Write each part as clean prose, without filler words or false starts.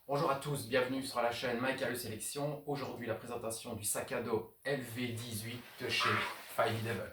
Bonjour à tous, bienvenue sur la chaîne Michael Sélection. Aujourd'hui, la présentation du sac à dos LV18 de chez Five Devil.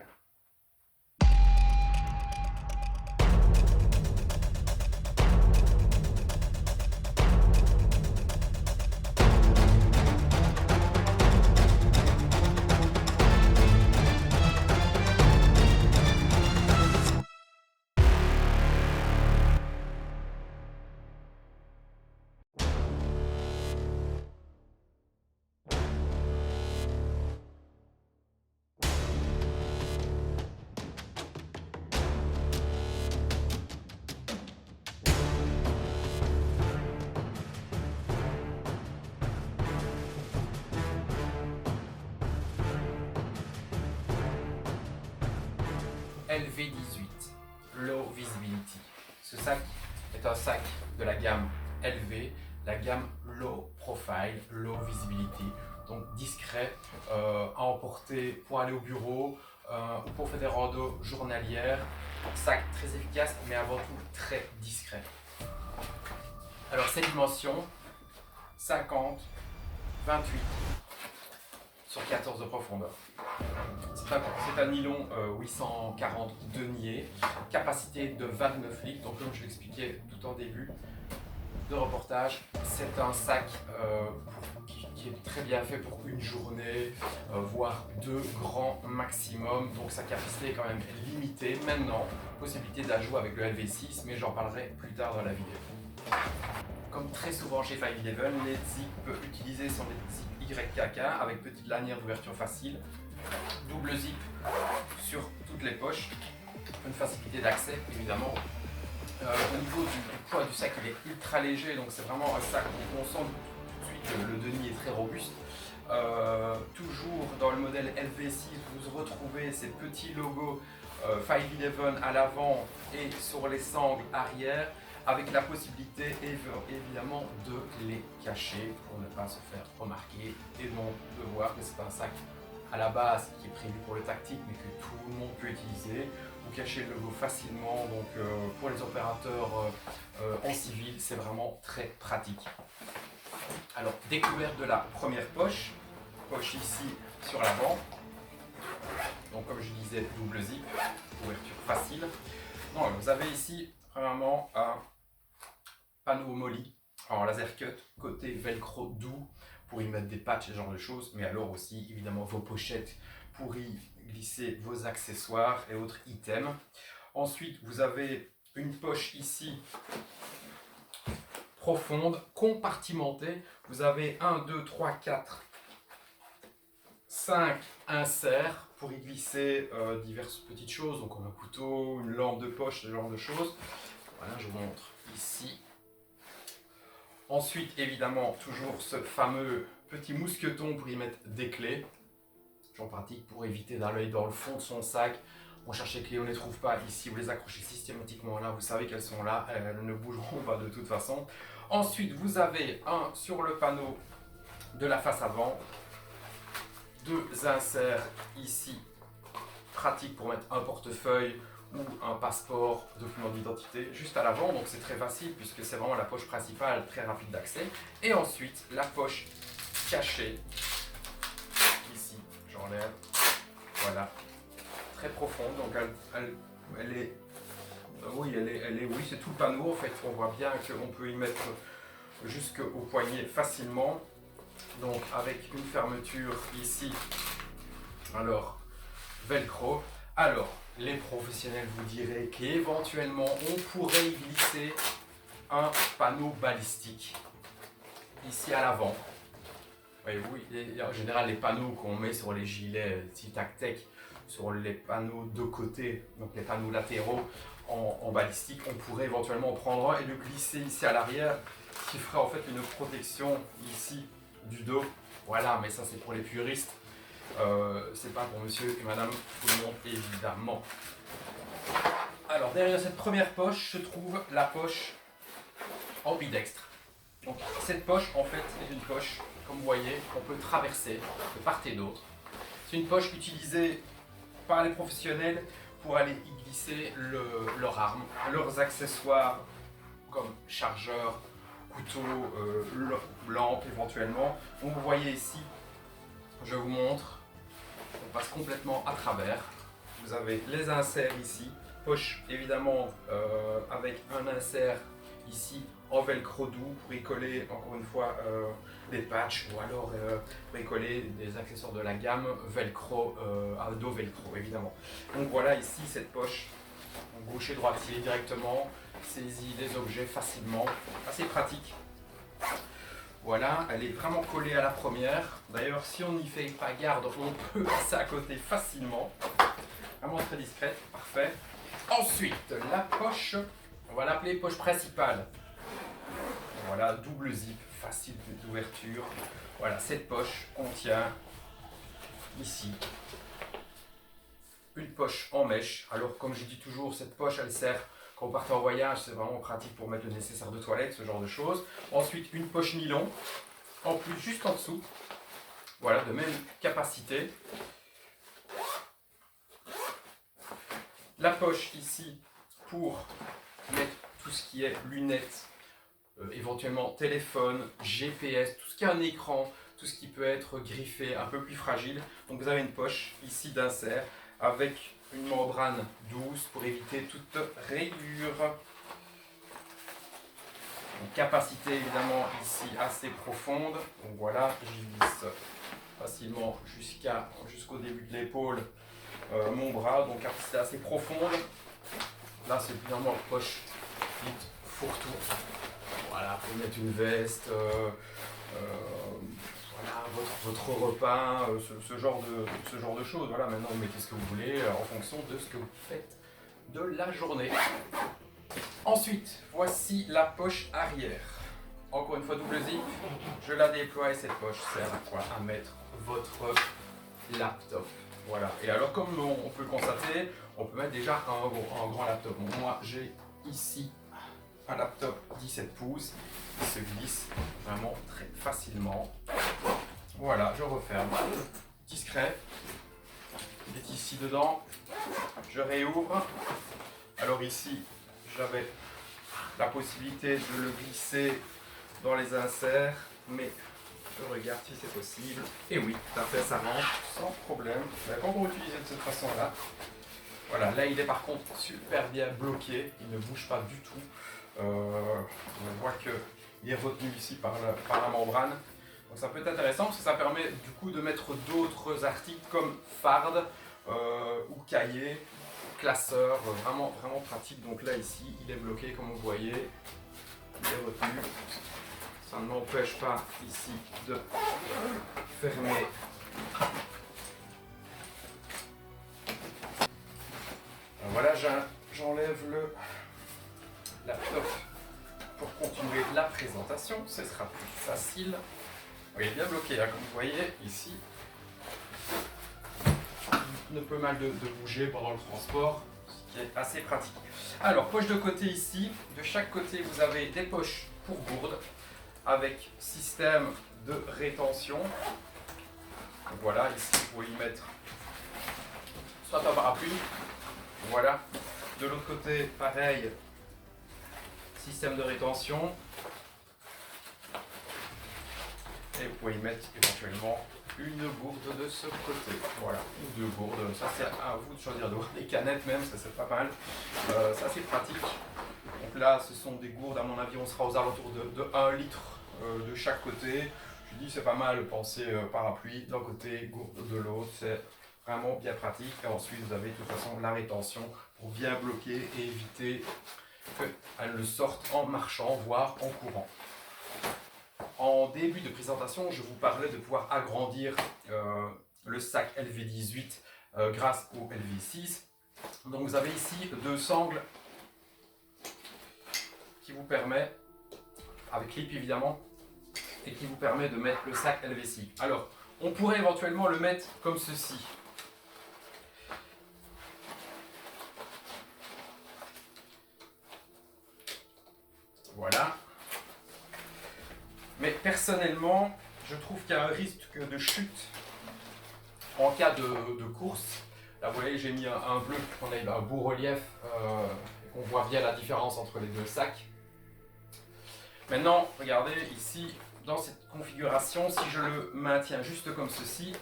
LV18 Low Visibility. Ce sac est un sac de la gamme LV, la gamme Low Profile, Low Visibility, donc discret à emporter pour aller au bureau ou pour faire des randos journalières. Sac très efficace mais avant tout très discret. Alors ces dimensions 50, 28 sur 14 de profondeur. C'est un nylon 840 denier, capacité de 29 litres. Donc comme je l'expliquais tout en début de reportage, c'est un sac qui est très bien fait pour une journée, voire deux grands maximum. Donc sa capacité est quand même limitée. Maintenant, possibilité d'ajout avec le LV6, mais j'en parlerai plus tard dans la vidéo. Comme très souvent chez Five Devil, les zips utilisés sont des zips YKK avec petite lanière d'ouverture facile, double zip sur toutes les poches, une facilité d'accès évidemment. Au niveau du poids du sac, il est ultra léger, donc c'est vraiment un sac où on sent tout de suite que le denier est très robuste. Toujours dans le modèle LV6, vous retrouvez ces petits logos Five Devil à l'avant et sur les sangles arrière, avec la possibilité évidemment de les cacher pour ne pas se faire remarquer et donc de voir que c'est un sac à la base qui est prévu pour le tactique mais que tout le monde peut utiliser. Vous cachez le logo facilement, donc pour les opérateurs en civil, c'est vraiment très pratique. Alors, découverte de la première poche ici sur l'avant. Donc comme je disais, double zip, ouverture facile. Donc, vous avez ici premièrement un panneau molly en laser cut, côté velcro doux pour y mettre des patchs, ce genre de choses, mais alors aussi évidemment vos pochettes pour y glisser vos accessoires et autres items. Ensuite, vous avez une poche ici profonde, compartimentée. Vous avez 1, 2, 3, 4, 5 inserts pour y glisser diverses petites choses, donc comme un couteau, une lampe de poche, ce genre de choses. Voilà, je vous montre ici. Ensuite, évidemment, toujours ce fameux petit mousqueton pour y mettre des clés. J'en pratique pour éviter d'aller dans le fond de son sac. On cherche les clés, on ne les trouve pas ici, vous les accrochez systématiquement là, vous savez qu'elles sont là, elles ne bougeront pas de toute façon. Ensuite, vous avez un sur le panneau de la face avant, deux inserts ici, pratique pour mettre un portefeuille ou un passeport, document d'identité juste à l'avant, donc c'est très facile puisque c'est vraiment la poche principale, très rapide d'accès. Et ensuite la poche cachée, ici, j'enlève, voilà, très profonde, donc elle est, oui, c'est tout le panneau en fait, on voit bien qu'on peut y mettre jusqu'au poignet facilement, donc avec une fermeture ici, alors velcro. Alors, les professionnels vous diraient qu'éventuellement on pourrait y glisser un panneau balistique ici à l'avant. Oui, en général les panneaux qu'on met sur les gilets Tactec, sur les panneaux de côté, donc les panneaux latéraux en balistique, on pourrait éventuellement en prendre un et le glisser ici à l'arrière, ce qui ferait en fait une protection ici du dos. Voilà, mais ça c'est pour les puristes. C'est pas pour monsieur et madame tout le monde évidemment. Alors derrière cette première poche se trouve la poche ambidextre. Donc cette poche en fait est une poche, comme vous voyez, qu'on peut traverser de part et d'autre. C'est une poche utilisée par les professionnels pour aller y glisser leurs armes, leurs accessoires comme chargeurs, couteau, lampe éventuellement. Donc vous voyez ici, je vous montre, on passe complètement à travers. Vous avez les inserts ici, poche évidemment avec un insert ici en velcro doux pour y coller encore une fois des patchs ou alors pour y coller des accessoires de la gamme velcro, à dos velcro évidemment. Donc voilà ici cette poche, gaucher droitier directement, saisit les objets facilement, assez pratique. Voilà, elle est vraiment collée à la première. D'ailleurs, si on n'y fait pas garde, on peut passer à côté facilement. Vraiment très discrète, parfait. Ensuite, la poche, on va l'appeler poche principale. Voilà, double zip, facile d'ouverture. Voilà, cette poche contient ici une poche en mèche. Alors, comme je dis toujours, cette poche, elle sert quand vous partez en voyage, c'est vraiment pratique pour mettre le nécessaire de toilette, ce genre de choses. Ensuite, une poche nylon, en plus juste en dessous. Voilà, de même capacité. La poche ici pour mettre tout ce qui est lunettes, éventuellement téléphone, GPS, tout ce qui a un écran, tout ce qui peut être griffé, un peu plus fragile. Donc vous avez une poche ici d'insert avec une membrane douce pour éviter toute rayure. Donc, capacité évidemment ici assez profonde. Donc voilà, j'y glisse facilement jusqu'au début de l'épaule mon bras. Donc capacité assez profonde. Là c'est finalement une poche vite fourre-tout. Voilà, pour mettre une veste, voilà, votre repas, ce genre de choses. Voilà, maintenant vous mettez ce que vous voulez en fonction de ce que vous faites de la journée. Ensuite, voici la poche arrière. Encore une fois double zip, je la déploie et cette poche sert à quoi? À mettre votre laptop. Voilà, et alors comme on peut le constater, on peut mettre déjà un grand laptop. Bon, moi j'ai ici un laptop 17 pouces qui se glisse vraiment très facilement. Voilà, je referme. Discret. Il est ici dedans. Je réouvre. Alors ici, j'avais la possibilité de le glisser dans les inserts, mais je regarde si c'est possible. Et oui, tout à fait, ça rentre sans problème. Quand on l'utilise de cette façon-là, voilà, là il est par contre super bien bloqué, il ne bouge pas du tout. On voit qu'il est retenu ici par la membrane. Donc ça peut être intéressant parce que ça permet du coup de mettre d'autres articles comme farde ou cahier, classeur, vraiment pratique. Donc là ici il est bloqué comme vous voyez, il est retenu. Ça ne m'empêche pas ici de fermer. Alors voilà, j'enlève le laptop pour continuer la présentation, ce sera plus facile. Il est bien bloqué, hein, comme vous voyez ici. Il ne peut mal de bouger pendant le transport, ce qui est assez pratique. Alors, poche de côté ici, de chaque côté vous avez des poches pour gourde avec système de rétention. Donc voilà, ici vous pouvez y mettre soit un parapluie, voilà. De l'autre côté, pareil, système de rétention. Et vous pouvez y mettre éventuellement une gourde de ce côté. Voilà, ou deux gourdes. Ça c'est à vous de choisir, des canettes même, ça c'est pas mal. C'est assez pratique. Donc là, ce sont des gourdes, à mon avis, on sera aux alentours de 1 litre de chaque côté. Je dis c'est pas mal, pensez parapluie d'un côté, gourde de l'autre, c'est vraiment bien pratique. Et ensuite, vous avez de toute façon la rétention pour bien bloquer et éviter qu'elle ne sorte en marchant, voire en courant. En début de présentation, je vous parlais de pouvoir agrandir le sac LV18 grâce au LV6. Donc vous avez ici deux sangles qui vous permet, avec clip évidemment, et qui vous permet de mettre le sac LV6. Alors, on pourrait éventuellement le mettre comme ceci. Voilà. Mais personnellement, je trouve qu'il y a un risque de chute en cas de course. Là, vous voyez, j'ai mis un bleu, on a un beau relief, et qu'on voit bien la différence entre les deux sacs. Maintenant, regardez ici, dans cette configuration, si je le maintiens juste comme ceci,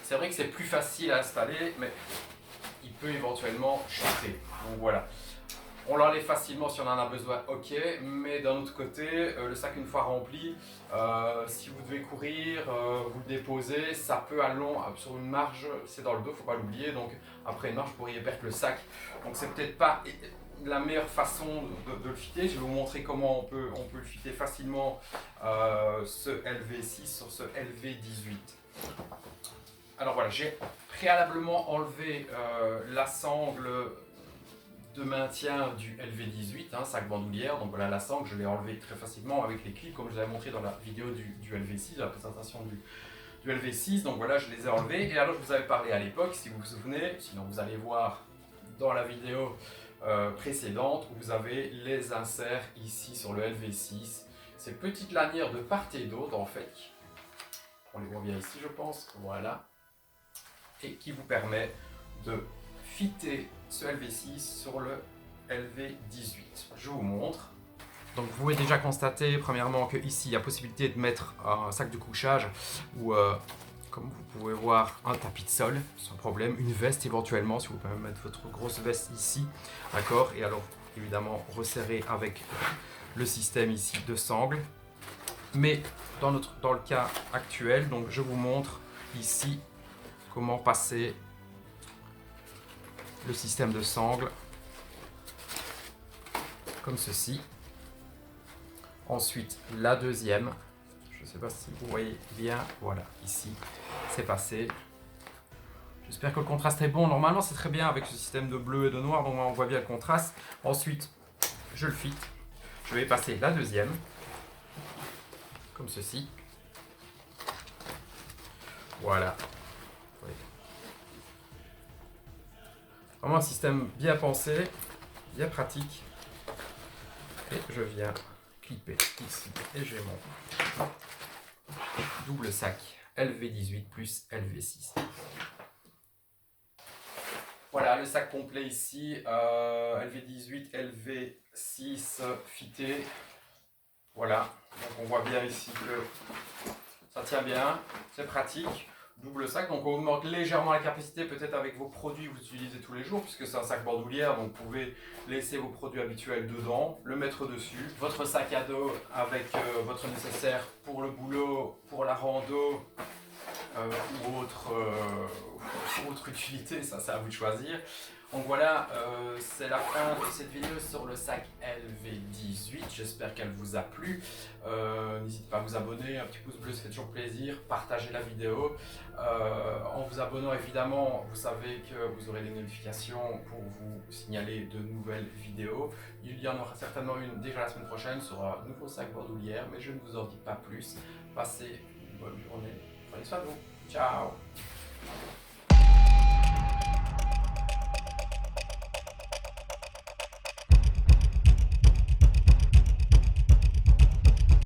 c'est vrai que c'est plus facile à installer, mais il peut éventuellement chuter. Donc voilà. On l'enlève facilement si on en a besoin, ok, mais d'un autre côté, le sac une fois rempli, si vous devez courir, vous le déposez, ça peut à long, sur une marge, c'est dans le dos, faut pas l'oublier, donc après une marge, vous pourriez perdre le sac. Donc c'est peut-être pas la meilleure façon de le fitter. Je vais vous montrer comment on peut le fitter facilement, ce LV6 sur ce LV18. Alors voilà, j'ai préalablement enlevé la sangle de maintien du LV18, sac bandoulière. Donc voilà, la sangle, je l'ai enlevée très facilement avec les clips, comme je vous avais montré dans la vidéo du LV6, la présentation du LV6. Donc voilà, je les ai enlevés. Et alors, je vous avais parlé à l'époque, si vous vous souvenez, sinon vous allez voir dans la vidéo précédente, où vous avez les inserts ici sur le LV6. Ces petites lanières de part et d'autre, en fait. On les voit bien ici, je pense. Voilà. Et qui vous permet de fitter ce LV6 sur le LV18. Je vous montre. Donc vous pouvez déjà constater premièrement que ici il y a possibilité de mettre un sac de couchage ou comme vous pouvez voir un tapis de sol sans problème, une veste éventuellement si vous pouvez mettre votre grosse veste ici, d'accord, et alors évidemment resserrer avec le système ici de sangle. Mais dans le cas actuel, donc je vous montre ici comment passer le système de sangle comme ceci. Ensuite, la deuxième, je ne sais pas si vous voyez bien, voilà, ici, c'est passé. J'espère que le contraste est bon. Normalement, c'est très bien avec ce système de bleu et de noir, donc on voit bien le contraste. Ensuite, je le fitte. Je vais passer la deuxième, comme ceci. Voilà. Oui. Vraiment un système bien pensé, bien pratique. Et je viens clipper ici et j'ai mon double sac LV18 plus LV6. Voilà le sac complet ici, LV18, LV6 fité. Voilà, donc on voit bien ici que ça tient bien, c'est pratique. Double sac, donc on augmente légèrement la capacité peut-être avec vos produits que vous utilisez tous les jours, puisque c'est un sac bandoulière, donc vous pouvez laisser vos produits habituels dedans, le mettre dessus. Votre sac à dos avec votre nécessaire pour le boulot, pour la rando ou autre utilité, ça c'est à vous de choisir. Donc voilà, c'est la fin de cette vidéo sur le sac LV18, j'espère qu'elle vous a plu. N'hésitez pas à vous abonner, un petit pouce bleu ça fait toujours plaisir, partagez la vidéo. En vous abonnant évidemment, vous savez que vous aurez des notifications pour vous signaler de nouvelles vidéos. Il y en aura certainement une déjà la semaine prochaine sur un nouveau sac bandoulière, mais je ne vous en dis pas plus. Passez une bonne journée, prenez soin de vous, ciao!